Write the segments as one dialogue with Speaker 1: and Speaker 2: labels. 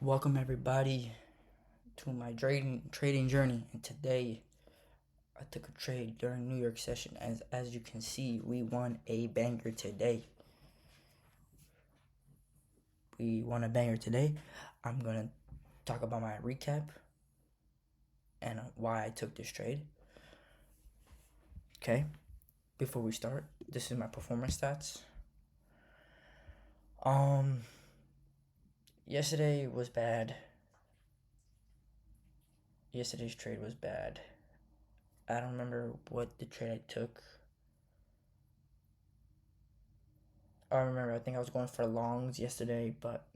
Speaker 1: Welcome everybody to my trading journey. And today I took a trade during New York session. As you can see, we won a banger today. I'm gonna talk about my recap and why I took this trade. Okay, before we start, this is my performance stats. Yesterday was bad. Yesterday's trade was bad. I don't remember what the trade I took. I remember I think I was going for longs yesterday, but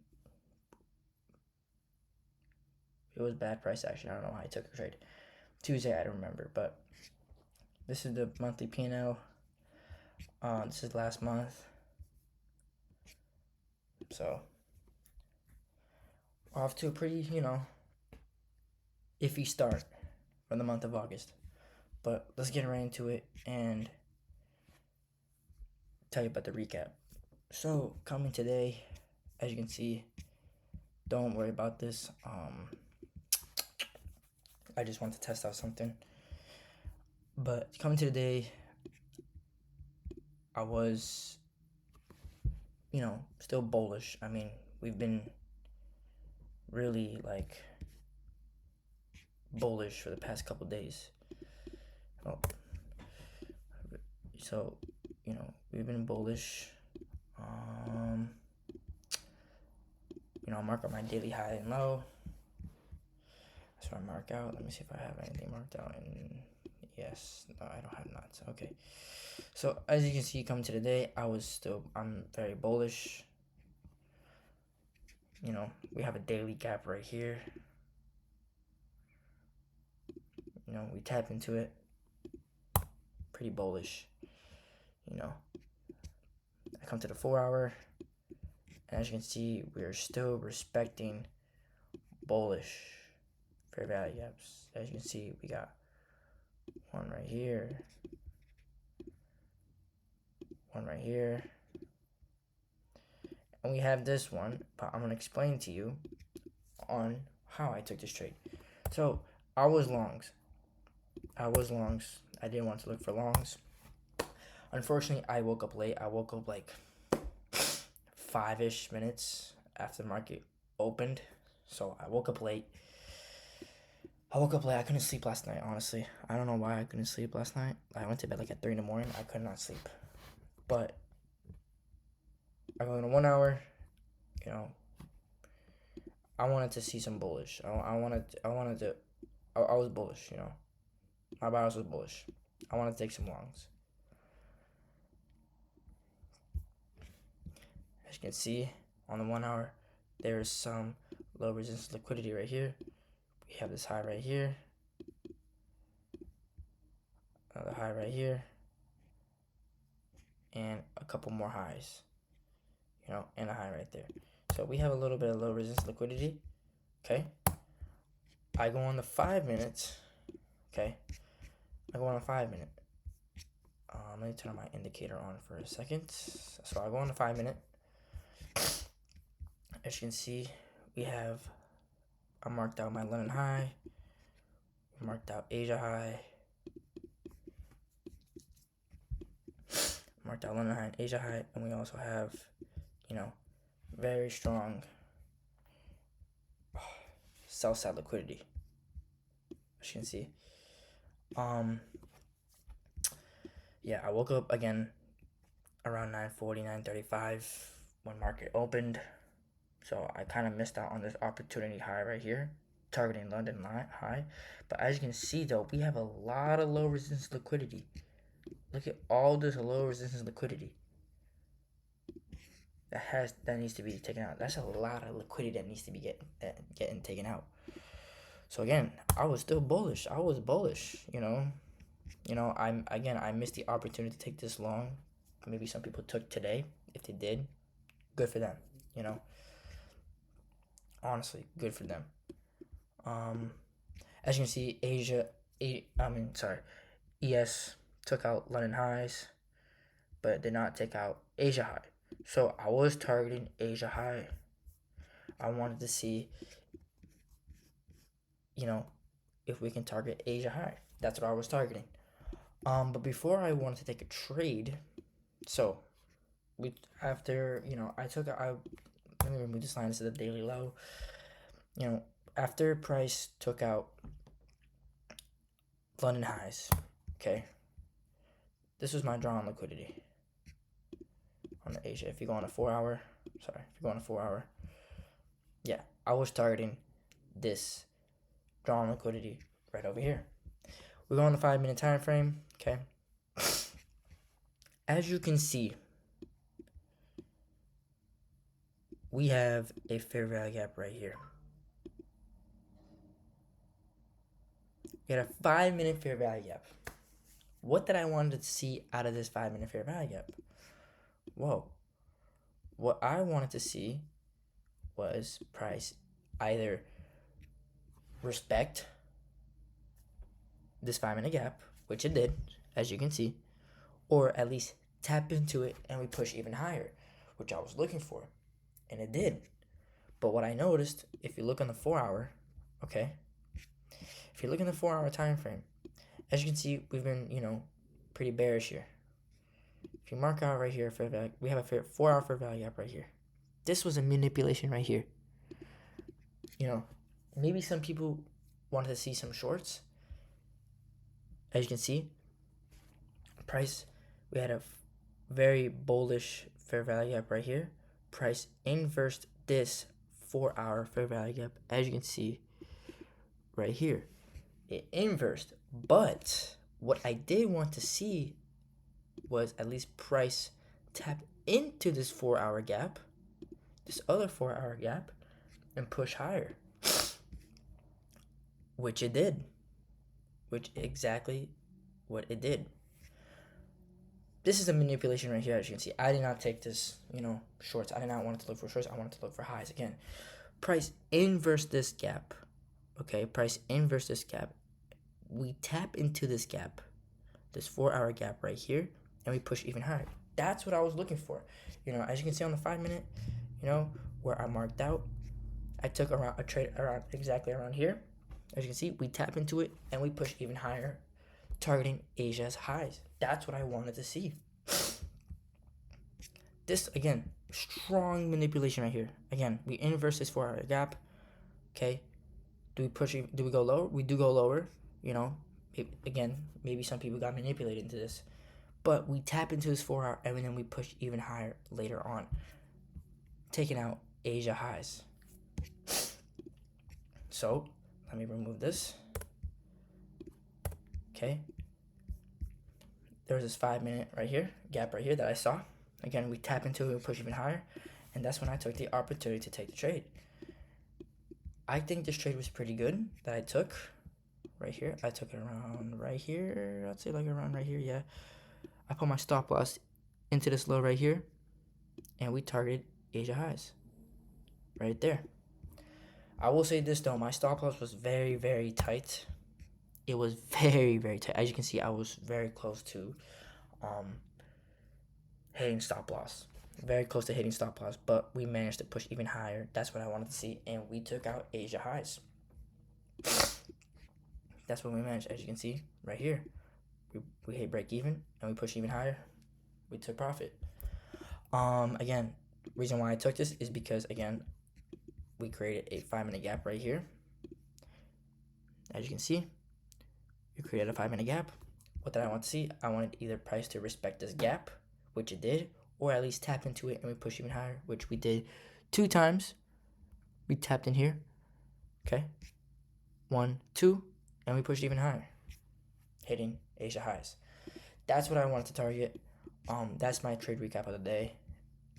Speaker 1: it was bad price action. I don't know how I took a trade. Tuesday, I don't remember, but this is the monthly P&L. This is last month. So, off to a pretty, iffy start for the month of August. But let's get right into it and tell you about the recap. So, coming today, as you can see, don't worry about this. I just want to test out something. But coming to today, I was, still bullish. I mean, we've been really bullish for the past couple days. So, we've been bullish. I'll mark out my daily high and low. That's what I mark out. Let me see if I have anything marked out. And yes, no, I don't have nuts. Okay. So as you can see, coming to the day, I'm very bullish. We have a daily gap right here. We tap into it. Pretty bullish. I come to the 4 hour. And as you can see, we are still respecting bullish fair value gaps. As you can see, we got one right here, one right here, and we have this one, but I'm going to explain to you on how I took this trade. So I was longs. I didn't want to look for longs. Unfortunately, I woke up late. I woke up like 5-ish minutes after the market opened. So I woke up late. I couldn't sleep last night, honestly. I don't know why I couldn't sleep last night. I went to bed like at 3 in the morning. I could not sleep. But I go in a 1 hour. I wanted to see some bullish. I was bullish, My bias was bullish. I wanted to take some longs. As you can see, on the 1 hour, there is some low resistance liquidity right here. We have this high right here. Another high right here. And a couple more highs. And a high right there. So we have a little bit of low resistance liquidity. Okay. I go on the 5 minutes. Okay. I go on a 5 minute. Let me turn my indicator on for a second. So I go on the 5 minute. As you can see, I marked out my London high, marked out Asia high, marked out London high and Asia high, and we also have, very strong sell side liquidity. As you can see. Yeah, I woke up again around 9:40, 9:35 when market opened. So I kind of missed out on this opportunity high right here, targeting London high. But as you can see, though, we have a lot of low resistance liquidity. Look at all this low resistance liquidity that needs to be taken out. That's a lot of liquidity that needs to be getting taken out. So again, I was still bullish. I was bullish. I missed the opportunity to take this long. Maybe some people took today. If they did, good for them. Honestly, good for them. As you can see, ES took out London highs, but did not take out Asia high. So I was targeting Asia high. I wanted to see you know, if we can target Asia high. That's what I was targeting. But before I wanted to take a trade, so we after let me remove this line. This is the daily low. After price took out London highs, okay. This was my draw on liquidity on the Asia. If you go on a 4 hour, yeah, I was targeting this draw on liquidity right over here. We go on the 5-minute time frame, okay. As you can see, we have a fair value gap right here. We had a 5-minute fair value gap. What did I wanted to see out of this 5-minute fair value gap? Whoa. What I wanted to see was price either respect this 5-minute gap, which it did, as you can see, or at least tap into it and we push even higher, which I was looking for, and it did. But what I noticed, if you look on the 4 hour, okay, if you look in the 4 hour time frame, as you can see, we've been, pretty bearish here. If you mark out right here, fair value, we have a 4 hour fair value gap right here. This was a manipulation right here. Maybe some people wanted to see some shorts. As you can see, price, we had a very bullish fair value gap right here. Price inversed this 4 hour fair value gap, as you can see right here. It inversed, but what I did want to see was at least price tap into this 4 hour gap, this other 4 hour gap, and push higher, which it did, which exactly what it did. This is a manipulation right here, as you can see. I did not take this, shorts. I did not want to look for shorts. I wanted to look for highs again. Price inversed this gap, okay? Price inversed this gap. We tap into this gap, this 4 hour gap right here, and we push even higher. That's what I was looking for. As you can see on the 5-minute, where I marked out, I took a trade exactly around here. As you can see, we tap into it and we push even higher, targeting Asia's highs. That's what I wanted to see. This, again, strong manipulation right here. Again, we inverse this 4 hour gap, okay? Do we go lower? We do go lower, Again, maybe some people got manipulated into this. But we tap into this 4 hour and then we push even higher later on, taking out Asia highs. So, let me remove this. Okay. There's this 5-minute right here, gap right here that I saw. Again, we tap into it, we push even higher. And that's when I took the opportunity to take the trade. I think this trade was pretty good that I took right here. I took it around right here. I'd say like around right here, yeah. I put my stop loss into this low right here. And we targeted Asia highs right there. I will say this though, my stop loss was very, very tight. It was very, very tight. As you can see, I was very close to hitting stop loss. Very close to hitting stop loss, but we managed to push even higher. That's what I wanted to see, and we took out Asia highs. That's what we managed, as you can see right here. We hit break even, and we pushed even higher. We took profit. Again, reason why I took this is because, again, we created a 5-minute gap right here. As you can see, we created a 5-minute gap. What did I want to see? I wanted either price to respect this gap, which it did, or at least tap into it and we push even higher, which we did 2 times. We tapped in here, okay? 1, 2, and we pushed even higher, hitting Asia highs. That's what I wanted to target. That's my trade recap of the day.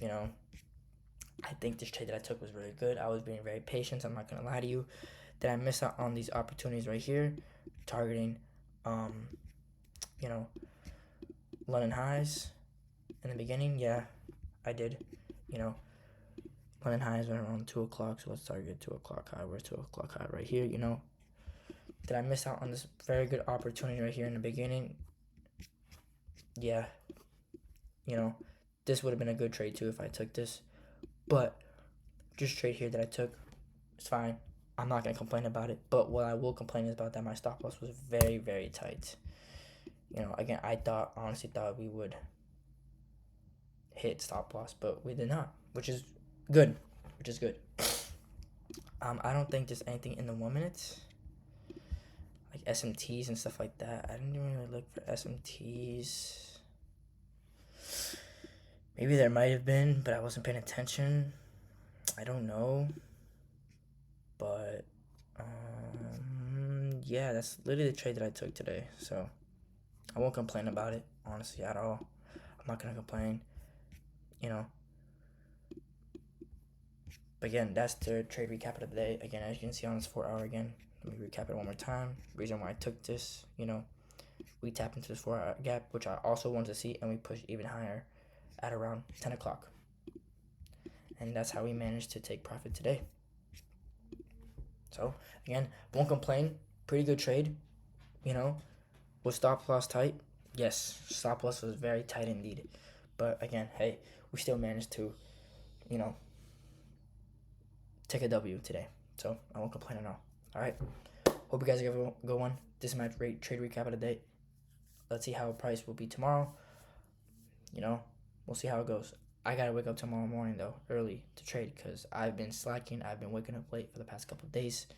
Speaker 1: I think this trade that I took was really good. I was being very patient. I'm not gonna lie to you. Did I miss out on these opportunities right here, targeting, London highs in the beginning? Yeah, I did. London highs went around 2 o'clock, so let's target 2 o'clock high. Where's 2 o'clock high? Right here, Did I miss out on this very good opportunity right here in the beginning? Yeah. This would have been a good trade too if I took this. But this trade here that I took, it's fine. I'm not gonna complain about it. But what I will complain is about that my stop loss was very, very tight. Again, I honestly thought we would hit stop loss, but we did not, which is good. I don't think there's anything in the 1 minute, like SMTs and stuff like that. I didn't even really look for SMTs. Maybe there might have been, but I wasn't paying attention. I don't know. But yeah, that's literally the trade that I took today. So I won't complain about it, honestly, at all. I'm not gonna complain. But again, that's the trade recap of the day. Again, as you can see on this 4 hour again, let me recap it one more time. Reason why I took this, we tap into this 4 hour gap, which I also wanted to see, and we pushed even higher at around 10 o'clock. And that's how we managed to take profit today. So again, won't complain. Pretty good trade. Was stop loss tight? Yes, stop loss was very tight indeed. But again, hey, we still managed to, take a W today. So I won't complain at all. All right. Hope you guys have a good one. This is my trade recap of the day. Let's see how price will be tomorrow. We'll see how it goes. I gotta wake up tomorrow morning though, early to trade, because I've been slacking. I've been waking up late for the past couple of days.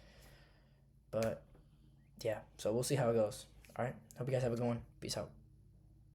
Speaker 1: But yeah, so we'll see how it goes. All right. Hope you guys have a good one. Peace out.